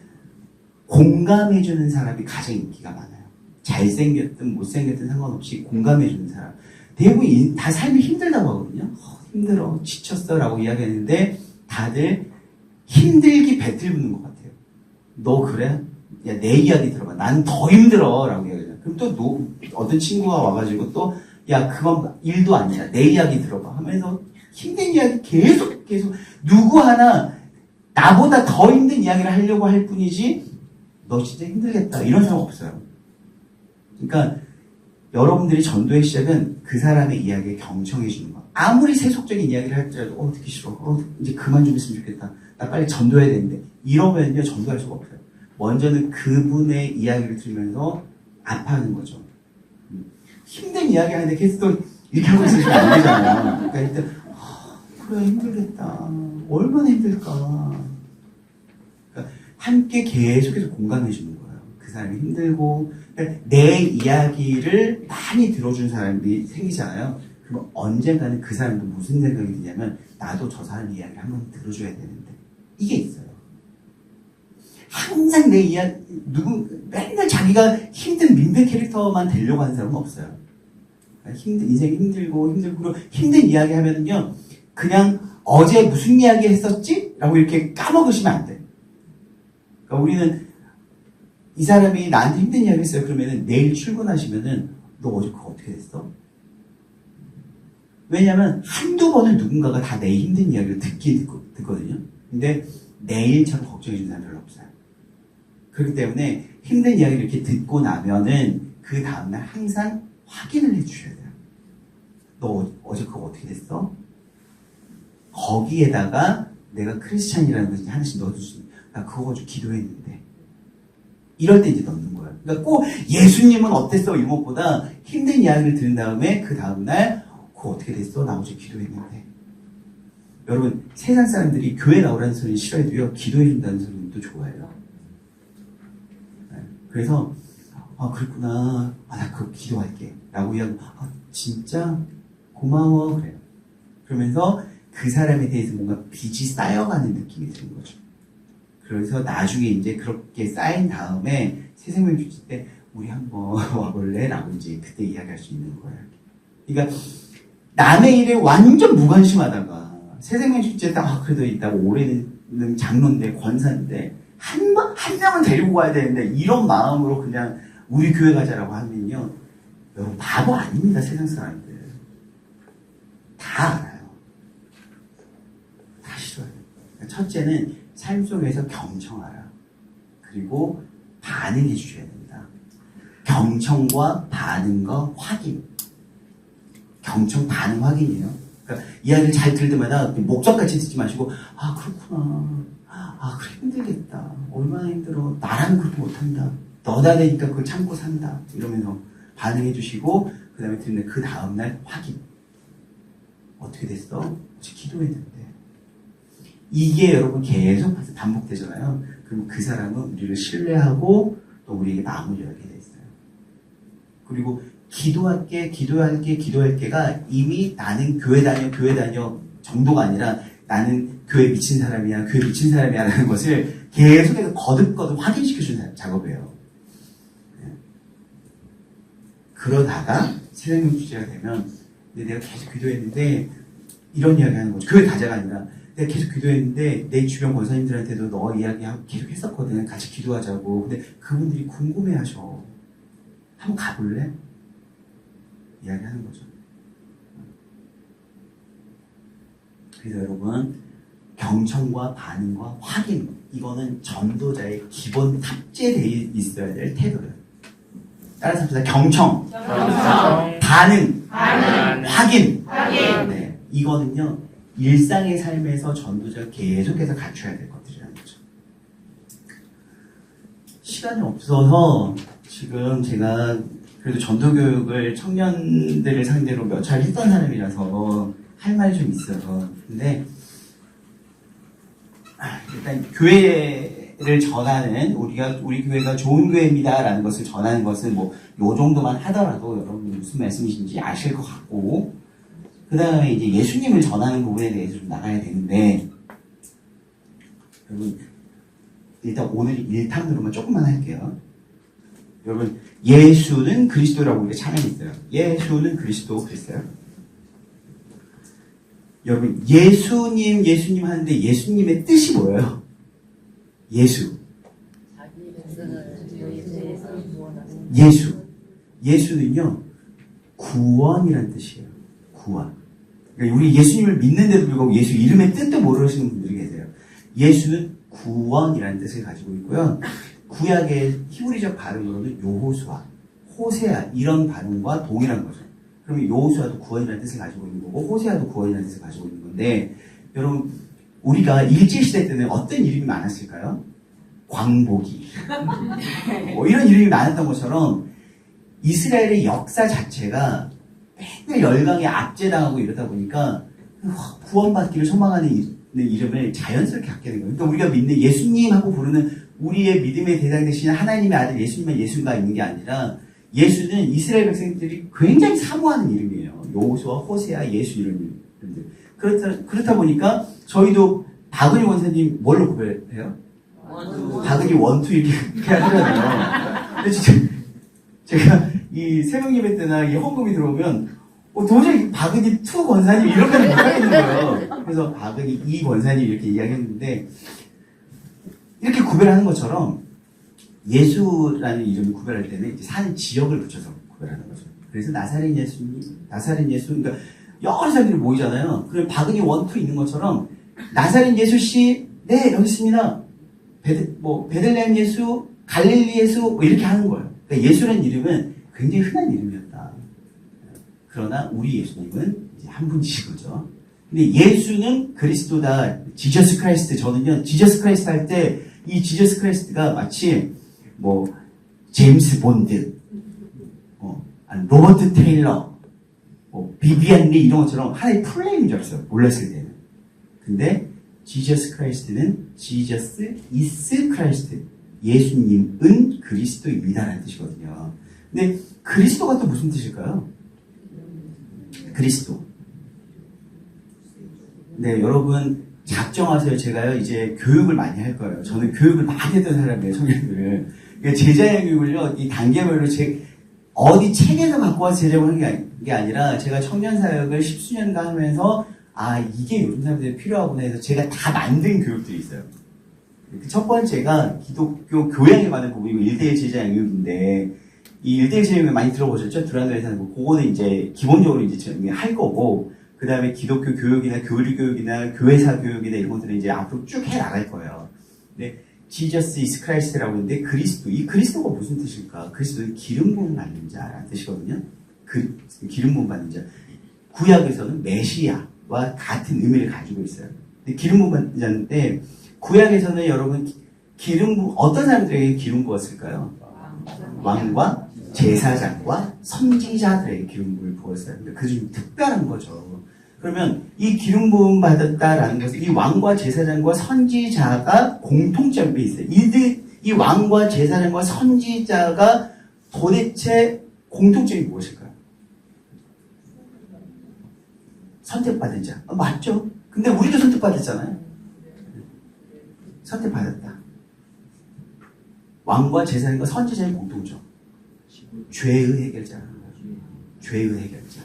공감해주는 사람이 가장 인기가 많아요. 잘생겼든 못생겼든 상관없이 공감해주는 사람. 대부분 다 삶이 힘들다고 하거든요. 힘들어, 지쳤어 라고 이야기하는데 다들 힘들기 배틀붙는 것 같아요. 너 그래? 야, 내 이야기 들어봐. 난 더 힘들어 라고 이야기해요. 그럼 또 어떤 친구가 와가지고 또 야, 그건 일도 아니야. 내 이야기 들어봐. 하면서 힘든 이야기 계속 누구 하나 나보다 더 힘든 이야기를 하려고 할 뿐이지 너 진짜 힘들겠다. 이런 사람 없어요. 그러니까 여러분들이 전도의 시작은 그 사람의 이야기에 경청해 주는 거. 아무리 세속적인 이야기를 할지라도 듣기 싫어. 이제 그만 좀 했으면 좋겠다. 나 빨리 전도해야 되는데. 이러면요 전도할 수가 없어요. 먼저는 그분의 이야기를 들으면서 아파하는 거죠. 힘든 이야기 하는데 계속 이렇게 하고 있으면 안 되잖아요. 그러니까 일단 그래 힘들겠다. 얼마나 힘들까. 그러니까 함께 계속해서 공감해 주는 거예요. 그 사람이 힘들고 그러니까 내 이야기를 많이 들어준 사람이 생기잖아요. 그럼 언젠가는 그 사람도 무슨 생각이 드냐면 나도 저 사람 이야기를 한번 들어줘야 되는데 이게 있어요. 항상 내 이야기 맨날 자기가 힘든 민폐 캐릭터만 되려고 하는 사람은 없어요. 인생이 힘들고 힘든 이야기 하면은요 그냥 어제 무슨 이야기 했었지? 라고 이렇게 까먹으시면 안 돼. 그러니까 우리는 이 사람이 나한테 힘든 이야기 했어요. 그러면은 내일 출근하시면은 너 어제 그거 어떻게 됐어? 왜냐면 한두 번은 누군가가 다 내 힘든 이야기를 듣거든요. 근데 내일처럼 걱정해 주는 사람 별로 없어요. 그렇기 때문에 힘든 이야기를 이렇게 듣고 나면은 그 다음날 항상 확인을 해주셔야 돼요. 너 어제 그거 어떻게 됐어? 거기에다가 내가 크리스찬이라는 것을 하나씩 넣어주시면 나 그거 가지고 기도했는데 이럴 때 이제 넣는 거예요. 그러니까 꼭 예수님은 어땠어 이런 것보다 힘든 이야기를 들은 다음에 그 다음날 그거 어떻게 됐어? 나 어제 기도했는데. 여러분 세상 사람들이 교회 나오라는 소리 싫어해도요 기도해준다는 소리는 또 좋아해요. 그래서 그랬구나. 나 그거 기도할게. 라고 이야기하면 진짜 고마워. 그래요. 그러면서 그 사람에 대해서 뭔가 빚이 쌓여가는 느낌이 드는 거죠. 그래서 나중에 이제 그렇게 쌓인 다음에 새 생명 주실 때 우리 한번 와볼래? 라고 이제 그때 이야기할 수 있는 거예요. 그러니까 남의 일에 완전 무관심하다가 새 생명 주실 때 그래도 있다고 올해는 장로인데 권사인데 한 명은 데리고 가야 되는데 이런 마음으로 그냥 우리 교회 가자라고 하면요 여러분 바보 아닙니다. 세상 사람들 다 알아요. 다 싫어요. 첫째는 삶 속에서 경청하라. 그리고 반응해 주셔야 됩니다. 경청과 반응과 확인. 경청 반응 확인이에요. 그러니까 이야기를 잘 들을 때마다 목적같이 듣지 마시고 그렇구나. 그래 힘들겠다. 얼마나 힘들어. 나랑 그렇게 못한다. 너다 되니까 그걸 참고 산다. 이러면서 반응해 주시고 그 다음에 듣는 그 다음날 확인. 어떻게 됐어? 어제 기도했는데. 이게 여러분 계속 반복되잖아요. 그럼 그 사람은 우리를 신뢰하고 또 우리에게 마음을 열게 돼 있어요. 그리고 기도할게가 이미 나는 교회 다녀 정도가 아니라 나는 교회 미친 사람이야 라는 것을 계속해서 거듭 확인시켜주는 작업이에요. 그러다가 새생명 주제가 되면 내가 계속 기도했는데 이런 이야기 하는 거죠. 교회 다자가 아니라 내가 계속 기도했는데 내 주변 권사님들한테도 너 이야기 계속 했었거든. 같이 기도하자고. 근데 그분들이 궁금해하셔. 한번 가볼래? 이야기하는 거죠. 그래서 여러분 경청과 반응과 확인, 이거는 전도자의 기본 탑재되어 있어야 될 태도예요. 따라서 합시다. 경청, 반응, 확인. 네, 이거는요 일상의 삶에서 전도자가 계속해서 갖춰야 될 것들이라는 거죠. 시간이 없어서 지금 제가 그래도 전도교육을 청년들을 상대로 몇 차례 했던 사람이라서 할 말이 좀 있어요. 근데 일단 교회를 전하는, 우리 교회가 좋은 교회입니다라는 것을 전하는 것은 뭐 요 정도만 하더라도 여러분 무슨 말씀이신지 아실 것 같고, 그 다음에 이제 예수님을 전하는 부분에 대해서 좀 나가야 되는데, 여러분 일단 오늘 1탄으로만 조금만 할게요. 여러분 예수는 그리스도라고 우리가 찬양했어요. 예수는 그리스도 그랬어요. 여러분 예수님 하는데 예수님의 뜻이 뭐예요? 예수는요 구원이라는 뜻이에요. 구원. 그러니까 우리 예수님을 믿는데도 불구하고 예수 이름의 뜻도 모르시는 분들이 계세요. 예수는 구원이라는 뜻을 가지고 있고요. 구약의 히브리적 발음으로는 여호수아, 호세아 이런 발음과 동일한 거죠. 그러면 여호수아도 구원이라는 뜻을 가지고 있는 거고 호세아도 구원이라는 뜻을 가지고 있는 건데, 여러분 우리가 일제시대 때는 어떤 이름이 많았을까요? 광복이 뭐 이런 이름이 많았던 것처럼 이스라엘의 역사 자체가 맨날 열강에 압제당하고 이러다 보니까 구원받기를 소망하는 이름을 자연스럽게 갖게 된 거예요. 그러니까 우리가 믿는 예수님하고 부르는 우리의 믿음의 대상 되신 하나님의 아들 예수님만 예수가 있는 게 아니라, 예수는 이스라엘 백성들이 굉장히 사모하는 이름이에요. 여호수아, 호세아, 예수 이런 이름들. 그렇다 보니까 저희도 박은희 원사님 뭘로 구별해요? 박은희 원투 이렇게 하잖아요. 근데 진짜 제가 이 새벽 예배 때나 이 헌금이 들어오면 도저히 박은희 투 권사님 이렇게는 못하겠는 거예요. 그래서 박은희 이 권사님 이렇게 이야기했는데, 이렇게 구별하는 것처럼 예수라는 이름을 구별할 때는 이제 사는 지역을 붙여서 구별하는 거죠. 그래서 나사렛 예수, 그러니까 여러 사람들이 모이잖아요. 그럼 박은희 원투 있는 것처럼 나사렛 예수 씨, 네 여기 있습니다. 베들레헴 예수, 갈릴리 예수 뭐 이렇게 하는 거예요. 그러니까 예수라는 이름은 굉장히 흔한 이름이었다. 그러나 우리 예수님은 이제 한 분이신 거죠. 근데 예수는 그리스도다. 지저스 크라이스트. 저는요 지저스 크라이스트 할 때 이 지저스 크라이스트가 마치 뭐 제임스 본드, 로버트 테일러, 비비안 리 이런 것처럼 하나의 플레이인 줄 알았어요. 몰랐을 때는. 근데 지저스 크라이스트는 지저스 이스 크라이스트. 예수님은 그리스도입니다라는 뜻이거든요. 근데 그리스도가 또 무슨 뜻일까요? 그리스도. 네, 여러분 작정하세요. 제가요 이제 교육을 많이 할 거예요. 저는 교육을 많이 했던 사람이에요, 청년들을. 그러니까 제자의 교육을요 이 단계별로 어디 책에서 갖고 와서 제작을 한 게 아니라, 제가 청년 사역을 10수년간 하면서 이게 요즘 사람들이 필요하구나 해서 제가 다 만든 교육들이 있어요. 첫 번째가 기독교 교양에 관한 부분이고 1대1 제자 양육인데, 이 1대1 제자 양육 많이 들어보셨죠? 두란노에서 하는 거. 그거는 이제 기본적으로 이제 할 거고, 그 다음에 기독교 교육이나 교리 교육이나 교회사 교육이나 이런 것들은 이제 앞으로 쭉 해 나갈 거예요. 근데 Jesus is Christ라고 하는데, 그리스도, 이 그리스도가 무슨 뜻일까? 그리스도는 기름 부음 받는 자라는 뜻이거든요. 기름 부음 받는 자. 구약에서는 메시아와 같은 의미를 가지고 있어요. 근데 기름 부음 받는 자인데, 구약에서는 여러분 어떤 사람들에게 기름 부었을까요? 왕과 제사장과 선지자들에게 기름 부음을 부었어요. 그게 좀 특별한 거죠. 그러면 이 기름 부음 받았다라는 것은 이 왕과 제사장과 선지자가 공통점이 있어요. 이 왕과 제사장과 선지자가 도대체 공통점이 무엇일까요? 선택받은 자. 맞죠? 근데 우리도 선택받았잖아요. 선택받았다. 왕과 제사장과 선지자의 공통점. 죄의 해결자. 죄의 해결자.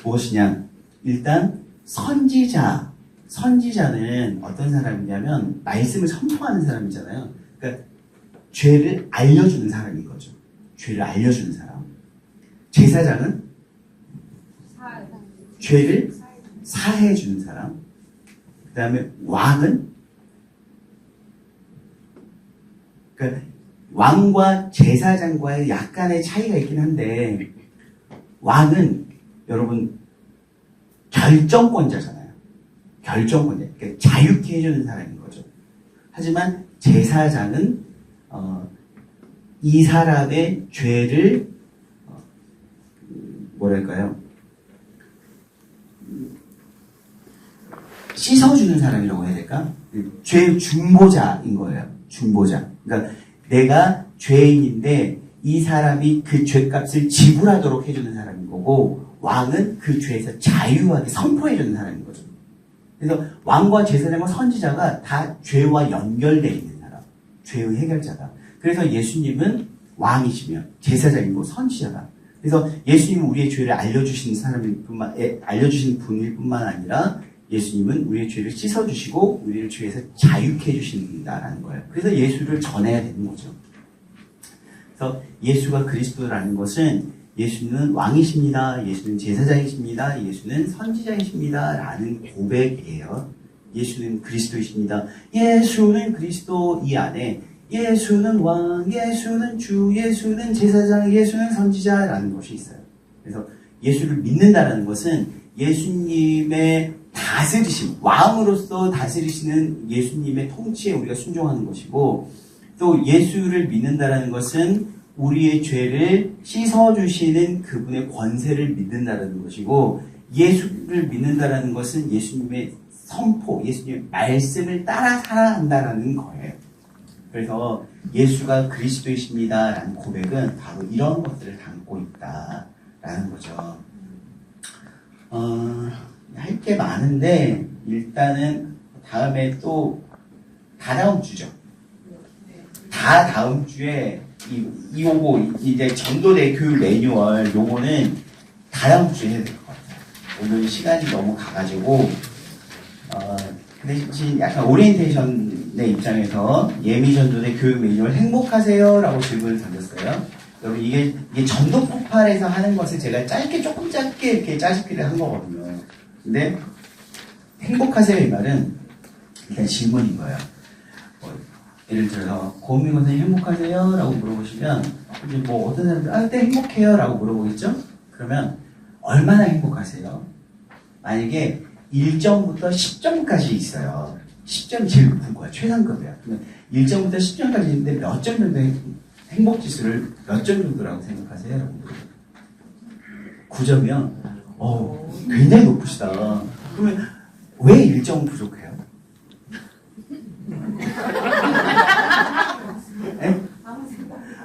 무엇이냐? 일단 선지자는 어떤 사람이냐면 말씀을 선포하는 사람이잖아요. 그러니까 죄를 알려주는 사람인 거죠. 죄를 알려주는 사람. 제사장은 죄를 사해주는 사람. 다음에 왕은, 그러니까 왕과 제사장과의 약간의 차이가 있긴 한데, 왕은 여러분 결정권자잖아요. 결정권자. 그러니까 자유케 해주는 사람인 거죠. 하지만 제사장은 이 사람의 죄를 뭐랄까요? 씻어주는 사람이라고 해야 될까? 죄 중보자인 거예요. 중보자. 그러니까 내가 죄인인데 이 사람이 그 죄값을 지불하도록 해주는 사람인 거고, 왕은 그 죄에서 자유하게 선포해주는 사람인 거죠. 그래서 왕과 제사장과 선지자가 다 죄와 연결되어 있는 사람, 죄의 해결자다. 그래서 예수님은 왕이시며 제사장이고 선지자다. 그래서 예수님은 우리의 죄를 알려주신 분일 뿐만 아니라 예수님은 우리의 죄를 씻어주시고 우리를 죄에서 자유케 해주신다라는 거예요. 그래서 예수를 전해야 되는 거죠. 그래서 예수가 그리스도라는 것은 예수는 왕이십니다. 예수는 제사장이십니다. 예수는 선지자이십니다. 라는 고백이에요. 예수는 그리스도이십니다. 예수는 그리스도 이 안에 예수는 왕, 예수는 주, 예수는 제사장, 예수는 선지자라는 것이 있어요. 그래서 예수를 믿는다는 것은 예수님의 다스리심, 왕으로서 다스리시는 예수님의 통치에 우리가 순종하는 것이고, 또 예수를 믿는다는 것은 우리의 죄를 씻어주시는 그분의 권세를 믿는다는 것이고, 예수를 믿는다는 것은 예수님의 선포, 예수님의 말씀을 따라 살아간다는 거예요. 그래서 예수가 그리스도이십니다라는 고백은 바로 이런 것들을 담고 있다라는 거죠. 할 게 많은데 일단은 다음에 또 다다음 주죠. 다다음 주에 요거 이제 전도대 교육 매뉴얼 요거는 다다음 주에 해야 될 것 같아요. 오늘 시간이 너무 가가지고 근데 지금 약간 오리엔테이션의 입장에서 예미전도대 교육 매뉴얼 행복하세요라고 질문을 던졌어요. 여러분 이게 전도 폭발에서 하는 것을 제가 조금 짧게 이렇게 짜집기를 한 거거든요. 근데 행복하세요 이 말은 일단 질문인 거예요. 예를 들어서 고은미 권사님 행복하세요? 라고 물어보시면 이제 뭐 어떤 사람들 네 행복해요 라고 물어보겠죠? 그러면 얼마나 행복하세요? 만약에 1점부터 10점까지 있어요. 10점이 제일 높은 거야. 최상급이야. 그러면 1점부터 10점까지 있는데 몇 점 정도 행복지수를 몇 점 정도라고 생각하세요? 라고 물어봐요. 9점이요? 굉장히 높으시다. 그러면 왜 1점 부족해요?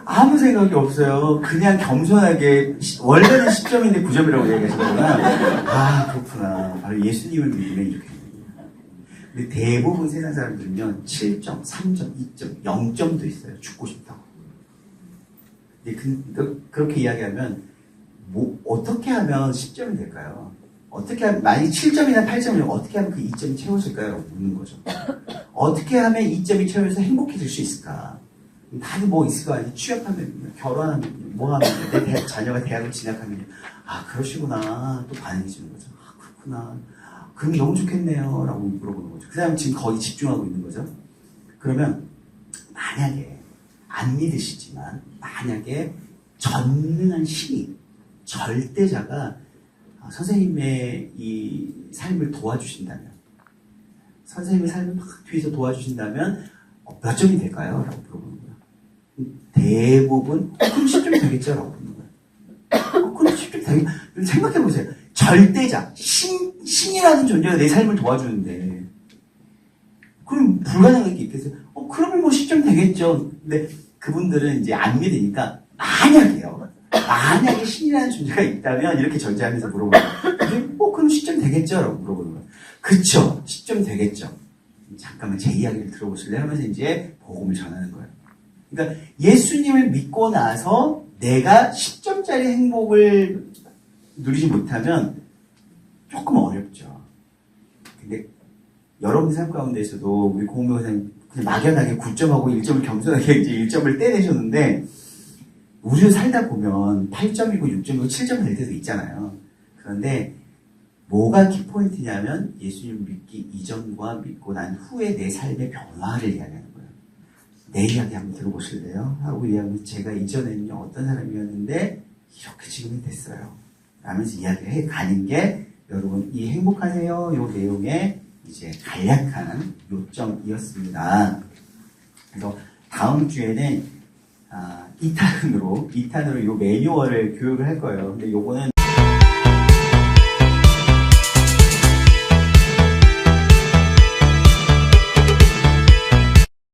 아무 생각이 없어요. 그냥 겸손하게 원래는 10점인데 9점이라고 얘기하시는구나. 그렇구나. 바로 예수님을 믿으면 이렇게 됩니다. 근데 대부분 세상 사람들은요 7점, 3점, 2점, 0점도 있어요. 죽고 싶다고. 근데 그렇게 이야기하면 어떻게 하면 10점이 될까요? 어떻게 하면 만약 7점이나 8점이면 어떻게 하면 그 2점이 채워질까요? 라고 묻는 거죠. 어떻게 하면 2점이 채워져서 행복해질 수 있을까? 다들 뭐 있을 거 아니에요? 취업하면, 결혼하면, 뭐 하면, 내 자녀가 대학을 진학하면, 그러시구나. 또 반응이 주는 거죠. 그렇구나. 그럼 너무 좋겠네요. 라고 물어보는 거죠. 그 사람 지금 거기 집중하고 있는 거죠. 그러면, 만약에, 안 믿으시지만, 만약에, 전능한 신이, 절대자가, 선생님의 이 삶을 도와주신다면, 선생님의 삶을 막 뒤에서 도와주신다면, 몇 점이 될까요? 라고 물어보는 거예요. 대부분, 그럼 10점이 되겠죠? 라고 묻는 거예요. 그럼 10점이 되겠죠? 생각해보세요. 절대자, 신이라는 존재가 내 삶을 도와주는데, 그럼 불가능한 게 있겠어요? 그러면 뭐 10점 되겠죠? 근데 그분들은 이제 안 믿으니까, 만약에 신이라는 존재가 있다면, 이렇게 전제하면서 물어보는 거예요. 그럼 10점 되겠죠? 라고 물어보는 거예요. 그쵸? 10점 되겠죠? 잠깐만 제 이야기를 들어보실래? 하면서 이제 복음을 전하는 거예요. 그러니까 예수님을 믿고 나서 내가 10점짜리 행복을 누리지 못하면 조금 어렵죠. 근데 여러분 삶 가운데서도 우리 고은미 선생님 그냥 막연하게 9점하고 1점을 겸손하게 이제 1점을 떼내셨는데 우리도 살다 보면 8점이고 6점이고 7점 될 때도 있잖아요. 그런데 뭐가 키포인트냐면 예수님 믿기 이전과 믿고 난 후에 내 삶의 변화를 이야기하는 거예요. 내 이야기 한번 들어보실래요? 하고 이야기하면 제가 이전에는요 어떤 사람이었는데 이렇게 지금이 됐어요. 라면서 이야기를 해 가는 게 여러분 이 행복하세요 요 내용의 이제 간략한 요점이었습니다. 그래서 다음 주에는 2탄으로 요 매뉴얼을 교육을 할 거예요. 근데 요거는